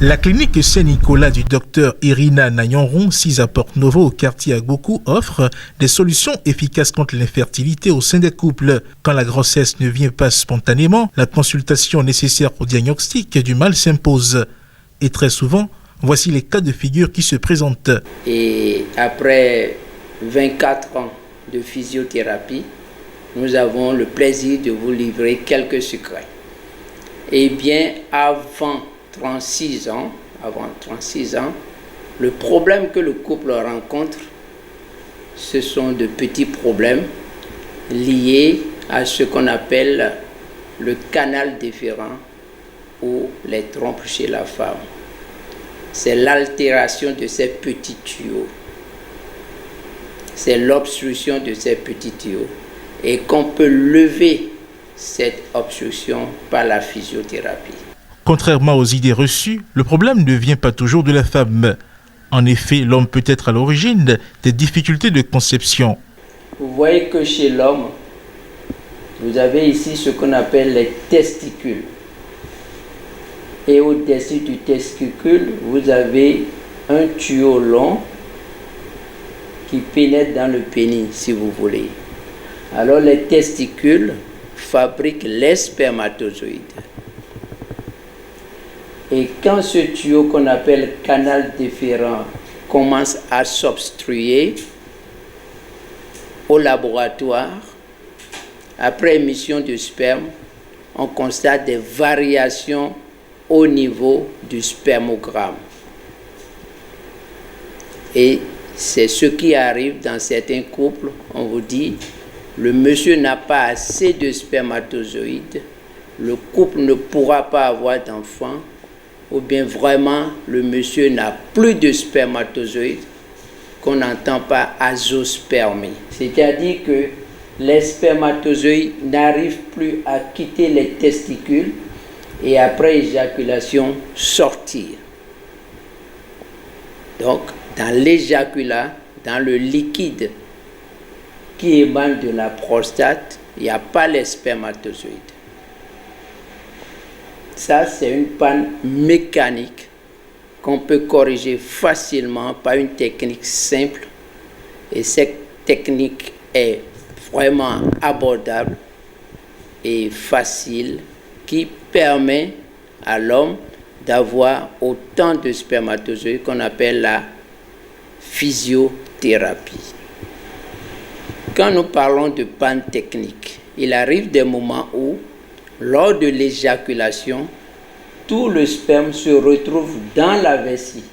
La clinique Saint-Nicolas du docteur Irina Nagnon, 6 à Porte-Novo au quartier Agbokou, offre des solutions efficaces contre l'infertilité au sein des couples. Quand la grossesse ne vient pas spontanément, la consultation nécessaire au diagnostic du mal s'impose. Et très souvent, voici les cas de figure qui se présentent. Et après 24 ans de physiothérapie, nous avons le plaisir de vous livrer quelques secrets. Eh bien, avant 36 ans, le problème que le couple rencontre, ce sont de petits problèmes liés à ce qu'on appelle le canal déférent ou les trompes chez la femme. C'est l'altération de ces petits tuyaux. C'est l'obstruction de ces petits tuyaux. Et qu'on peut lever cette obstruction par la physiothérapie. Contrairement aux idées reçues, le problème ne vient pas toujours de la femme. En effet, l'homme peut être à l'origine des difficultés de conception. Vous voyez que chez l'homme, vous avez ici ce qu'on appelle les testicules. Et au-dessus du testicule, vous avez un tuyau long qui pénètre dans le pénis, si vous voulez. Alors les testicules fabriquent les spermatozoïdes. Et quand ce tuyau qu'on appelle canal déférent commence à s'obstruer au laboratoire, après émission du sperme, on constate des variations au niveau du spermogramme. Et c'est ce qui arrive dans certains couples. On vous dit, le monsieur n'a pas assez de spermatozoïdes, le couple ne pourra pas avoir d'enfant, ou bien vraiment le monsieur n'a plus de spermatozoïdes, qu'on n'entend pas azoospermie. C'est-à-dire que les spermatozoïdes n'arrivent plus à quitter les testicules et après éjaculation sortir. Donc, dans l'éjaculat, dans le liquide qui émane de la prostate, il n'y a pas les spermatozoïdes. Ça, c'est une panne mécanique qu'on peut corriger facilement par une technique simple. Et cette technique est vraiment abordable et facile, qui permet à l'homme d'avoir autant de spermatozoïdes qu'on appelle la physiothérapie. Quand nous parlons de panne technique, il arrive des moments où, lors de l'éjaculation, tout le sperme se retrouve dans la vessie.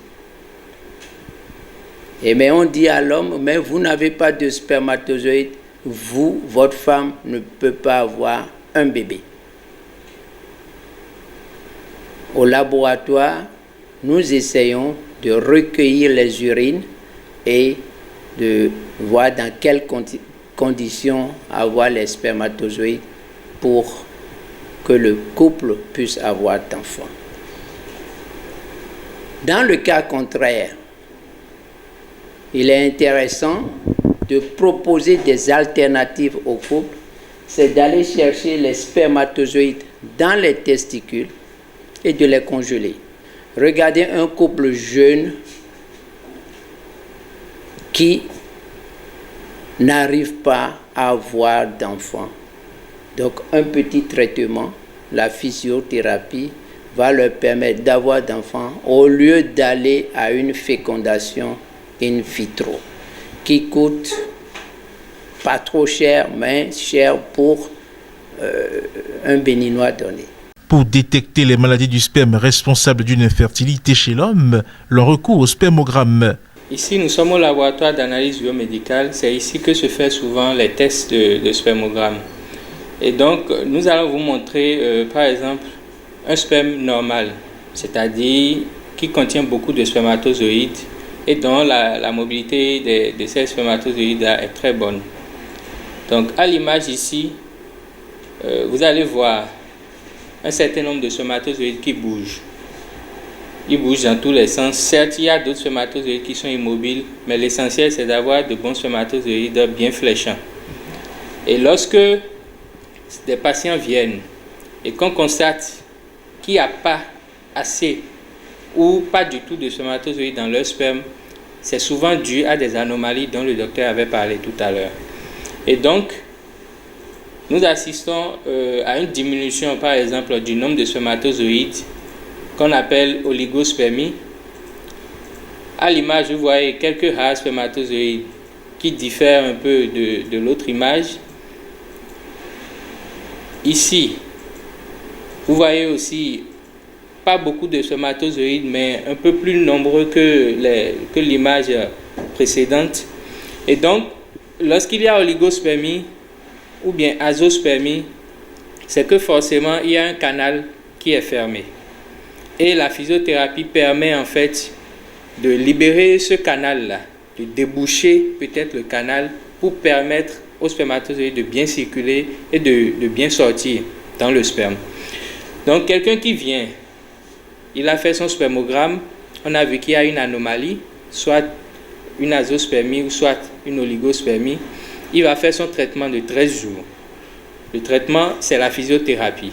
Et mais on dit à l'homme, mais vous n'avez pas de spermatozoïdes, vous, votre femme ne peut pas avoir un bébé. Au laboratoire, nous essayons de recueillir les urines et de voir dans quelles conditions avoir les spermatozoïdes pour que le couple puisse avoir d'enfants. Dans le cas contraire, il est intéressant de proposer des alternatives au couple, c'est d'aller chercher les spermatozoïdes dans les testicules et de les congeler. Regardez un couple jeune qui n'arrive pas à avoir d'enfants. Donc un petit traitement, la physiothérapie, va leur permettre d'avoir d'enfants au lieu d'aller à une fécondation in vitro qui coûte pas trop cher, mais cher pour un béninois donné. Pour détecter les maladies du sperme responsables d'une infertilité chez l'homme, l'on recourt au spermogramme. Ici, nous sommes au laboratoire d'analyse biomédicale. C'est ici que se font souvent les tests de spermogramme. Et donc, nous allons vous montrer, par exemple, un sperme normal, c'est-à-dire qui contient beaucoup de spermatozoïdes et dont la mobilité de ces spermatozoïdes est très bonne. Donc, à l'image ici, vous allez voir un certain nombre de spermatozoïdes qui bougent. Ils bougent dans tous les sens. Certes, il y a d'autres spermatozoïdes qui sont immobiles, mais l'essentiel, c'est d'avoir de bons spermatozoïdes bien fléchants. Et lorsque des patients viennent et qu'on constate qu'il n'y a pas assez ou pas du tout de spermatozoïdes dans leur sperme, c'est souvent dû à des anomalies dont le docteur avait parlé tout à l'heure. Et donc, nous assistons à une diminution, par exemple, du nombre de spermatozoïdes qu'on appelle oligospermie. À l'image, vous voyez quelques rares spermatozoïdes qui diffèrent un peu de l'autre image. Ici, vous voyez aussi pas beaucoup de spermatozoïdes, mais un peu plus nombreux que l'image précédente. Et donc, lorsqu'il y a oligospermie ou bien azospermie, c'est que forcément il y a un canal qui est fermé. Et la physiothérapie permet en fait de libérer ce canal-là, de déboucher peut-être le canal pour permettre aux spermatozoïdes de bien circuler et de bien sortir dans le sperme. Donc quelqu'un qui vient, il a fait son spermogramme, on a vu qu'il y a une anomalie, soit une azospermie ou soit une oligospermie, il va faire son traitement de 13 jours. Le traitement, c'est la physiothérapie.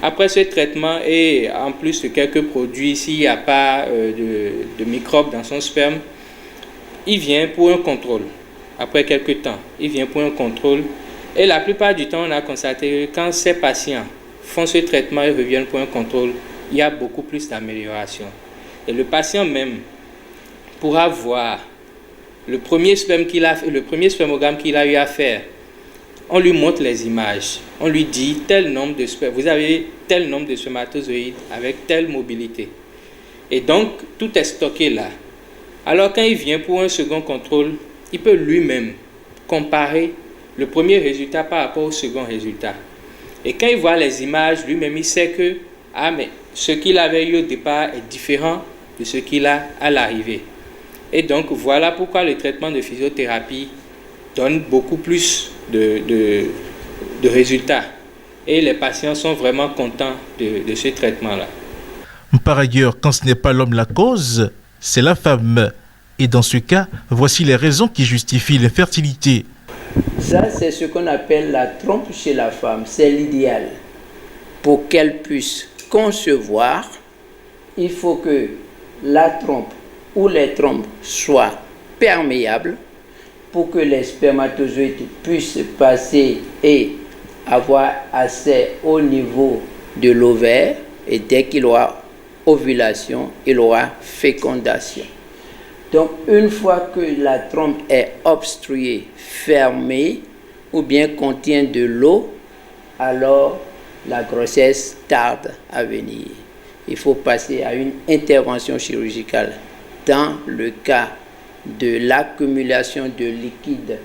Après ce traitement, et en plus de quelques produits, s'il n'y a pas de microbes dans son sperme, il vient pour un contrôle. Après quelques temps, il vient pour un contrôle. Et la plupart du temps, on a constaté que quand ces patients font ce traitement et reviennent pour un contrôle, il y a beaucoup plus d'amélioration. Et le patient même pourra voir le premier spermogramme qu'il a eu à faire. On lui montre les images. On lui dit vous avez tel nombre de spermatozoïdes avec telle mobilité. Et donc, tout est stocké là. Alors, quand il vient pour un second contrôle, il peut lui-même comparer le premier résultat par rapport au second résultat. Et quand il voit les images, lui-même, il sait que mais ce qu'il avait eu au départ est différent de ce qu'il a à l'arrivée. Et donc, voilà pourquoi le traitement de physiothérapie donne beaucoup plus de résultats. Et les patients sont vraiment contents de ce traitement-là. Par ailleurs, quand ce n'est pas l'homme la cause, c'est la femme. Et dans ce cas, voici les raisons qui justifient l'infertilité. Ça, c'est ce qu'on appelle la trompe chez la femme. C'est l'idéal. Pour qu'elle puisse concevoir, il faut que la trompe ou les trompes soient perméables pour que les spermatozoïdes puissent passer et avoir accès au niveau de l'ovaire. Et dès qu'il aura ovulation, il aura fécondation. Donc, une fois que la trompe est obstruée, fermée, ou bien contient de l'eau, alors la grossesse tarde à venir. Il faut passer à une intervention chirurgicale dans le cas de l'accumulation de liquide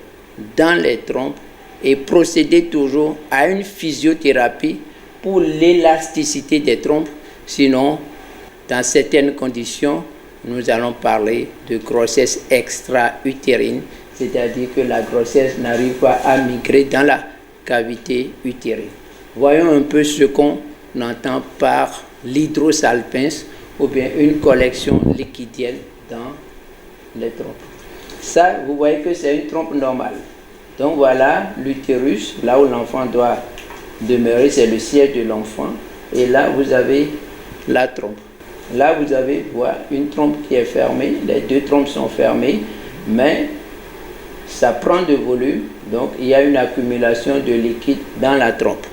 dans les trompes et procéder toujours à une physiothérapie pour l'élasticité des trompes. Sinon, dans certaines conditions, nous allons parler de grossesse extra-utérine, c'est-à-dire que la grossesse n'arrive pas à migrer dans la cavité utérine. Voyons un peu ce qu'on entend par l'hydrosalpinx ou bien une collection liquidienne dans les trompes. Ça, vous voyez que c'est une trompe normale. Donc voilà l'utérus, là où l'enfant doit demeurer, c'est le siège de l'enfant. Et là, vous avez la trompe. Là, vous avez une trompe qui est fermée, les deux trompes sont fermées, mais ça prend de volume, donc il y a une accumulation de liquide dans la trompe.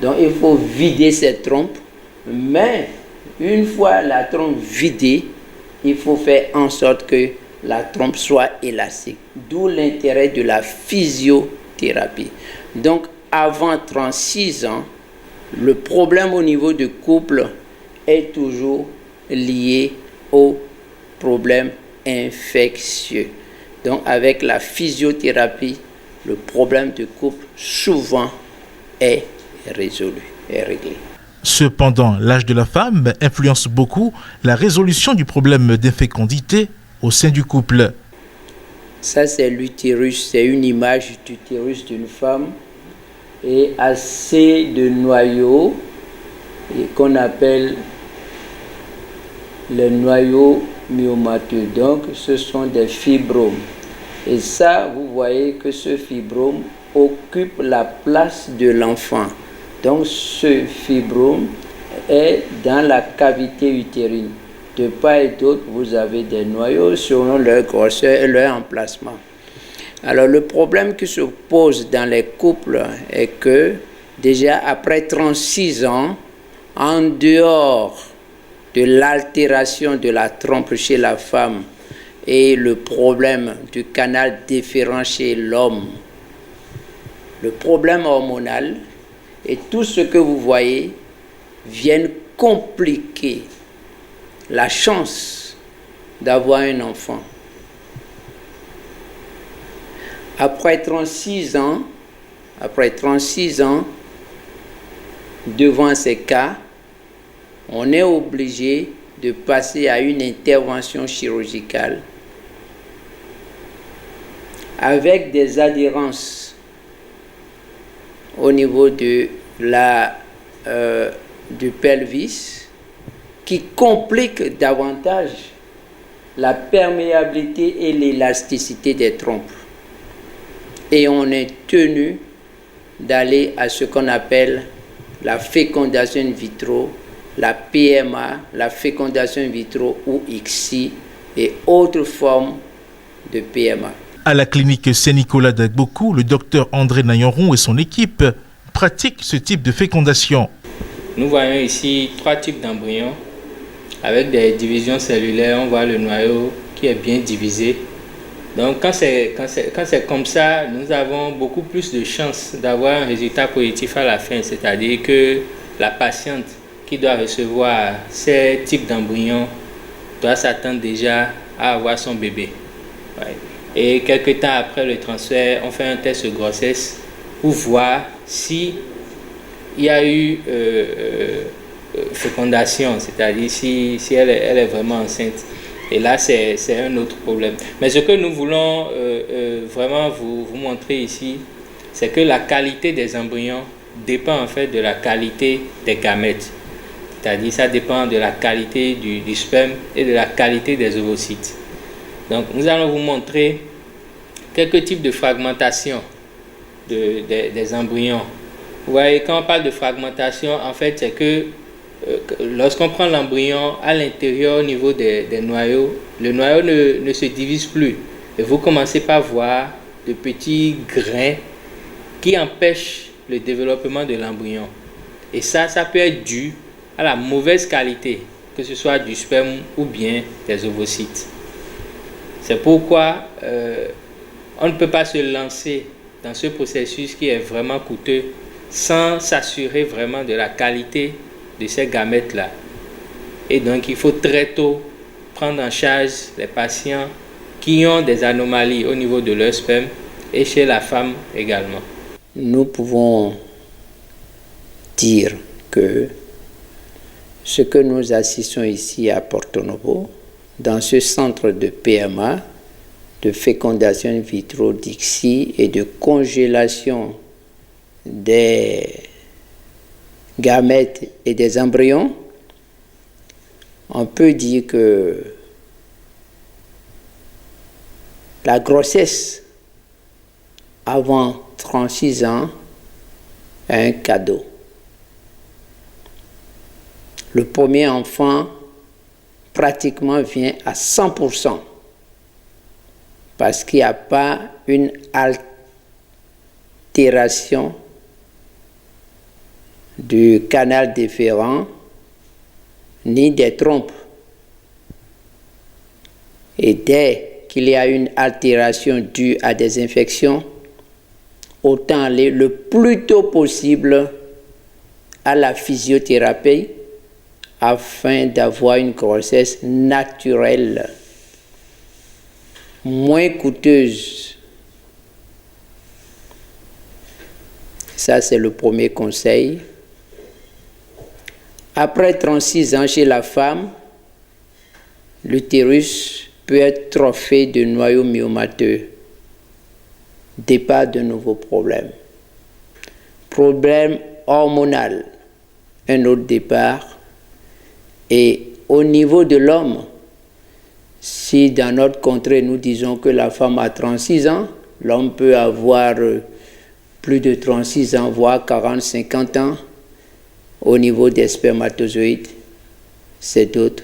Donc il faut vider cette trompe, mais une fois la trompe vidée, il faut faire en sorte que la trompe soit élastique. D'où l'intérêt de la physiothérapie. Donc avant 36 ans, le problème au niveau du couple est toujours lié au problème infectieux. Donc avec la physiothérapie, le problème de couple souvent est résolu, est réglé. Cependant, l'âge de la femme influence beaucoup la résolution du problème d'infécondité au sein du couple. Ça, c'est l'utérus, c'est une image d'utérus d'une femme et assez de noyaux et qu'on appelle les noyaux myomateux. Donc, ce sont des fibromes. Et ça, vous voyez que ce fibrome occupe la place de l'enfant. Donc, ce fibrome est dans la cavité utérine. de part et d'autre, vous avez des noyaux selon leur grosseur et leur emplacement. Alors le problème qui se pose dans les couples est que déjà après 36 ans, en dehors de l'altération de la trompe chez la femme et le problème du canal déférent chez l'homme, le problème hormonal et tout ce que vous voyez viennent compliquer la chance d'avoir un enfant. Après 36 ans, devant ces cas, on est obligé de passer à une intervention chirurgicale avec des adhérences au niveau de du pelvis qui compliquent davantage la perméabilité et l'élasticité des trompes. Et on est tenu d'aller à ce qu'on appelle la fécondation in vitro, la PMA, la fécondation in vitro ou ICSI et autres formes de PMA. À la clinique Saint-Nicolas d'Agbokou, le docteur André Nayanron et son équipe pratiquent ce type de fécondation. Nous voyons ici 3 types d'embryons avec des divisions cellulaires. On voit le noyau qui est bien divisé. Donc quand c'est comme ça, nous avons beaucoup plus de chances d'avoir un résultat positif à la fin. C'est-à-dire que la patiente qui doit recevoir ces types d'embryons doit s'attendre déjà à avoir son bébé. Ouais. Et quelques temps après le transfert, on fait un test de grossesse pour voir si il y a eu fécondation, c'est-à-dire si elle est vraiment enceinte. Et là, c'est un autre problème. Mais ce que nous voulons vraiment vous montrer ici, c'est que la qualité des embryons dépend en fait de la qualité des gamètes. C'est-à-dire ça dépend de la qualité du sperme et de la qualité des ovocytes. Donc, nous allons vous montrer quelques types de fragmentation des embryons. Vous voyez, quand on parle de fragmentation, en fait, c'est que lorsqu'on prend l'embryon à l'intérieur au niveau des noyaux, le noyau ne se divise plus. Et vous commencez par voir de petits grains qui empêchent le développement de l'embryon. Et ça peut être dû à la mauvaise qualité, que ce soit du sperme ou bien des ovocytes. C'est pourquoi on ne peut pas se lancer dans ce processus qui est vraiment coûteux sans s'assurer vraiment de la qualité de ces gamètes-là. Et donc, il faut très tôt prendre en charge les patients qui ont des anomalies au niveau de leur sperme et chez la femme également. Nous pouvons dire que ce que nous assistons ici à Porto Novo, dans ce centre de PMA, de fécondation in vitro d'ICSI et de congélation des gamètes et des embryons, on peut dire que la grossesse avant 36 ans est un cadeau. Le premier enfant pratiquement vient à 100% parce qu'il n'y a pas une altération du canal déférent ni des trompes. Et dès qu'il y a une altération due à des infections, autant aller le plus tôt possible à la physiothérapie afin d'avoir une grossesse naturelle, moins coûteuse. Ça, c'est le premier conseil. Après 36 ans chez la femme, l'utérus peut être trophée de noyaux myomateux. Départ de nouveaux problèmes. Problème hormonal, un autre départ. Et au niveau de l'homme, si dans notre contrée nous disons que la femme a 36 ans, l'homme peut avoir plus de 36 ans, voire 40, 50 ans. Au niveau des spermatozoïdes, c'est d'autres.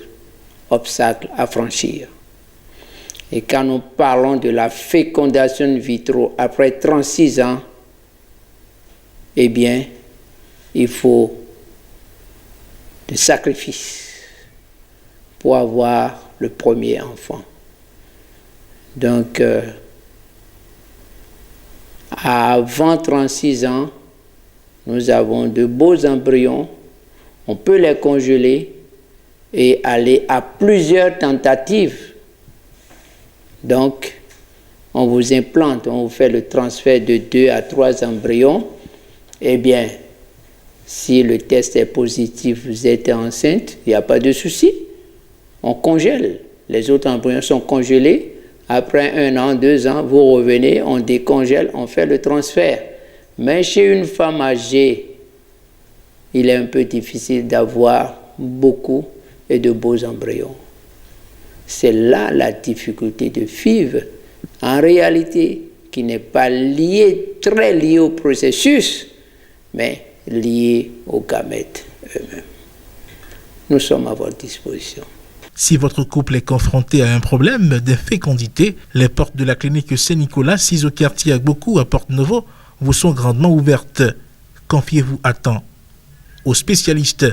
obstacle à franchir. Et quand nous parlons de la fécondation in vitro après 36 ans, eh bien, il faut des sacrifices pour avoir le premier enfant. Donc, avant 36 ans, nous avons de beaux embryons, on peut les congeler et aller à plusieurs tentatives. Donc, on vous implante, on vous fait le transfert de 2 à 3 embryons. Eh bien, si le test est positif, vous êtes enceinte, il n'y a pas de souci. On congèle. Les autres embryons sont congelés. Après 1 an, 2 ans, vous revenez, on décongèle, on fait le transfert. Mais chez une femme âgée, il est un peu difficile d'avoir beaucoup et de beaux embryons. C'est là la difficulté de FIV, en réalité, qui n'est pas très liée au processus, mais liée aux gamètes eux-mêmes. Nous sommes à votre disposition. Si votre couple est confronté à un problème d'infécondité, les portes de la clinique Saint-Nicolas, 6 au quartier Agbokou à Porte-Novo, vous sont grandement ouvertes. Confiez-vous à temps aux spécialistes.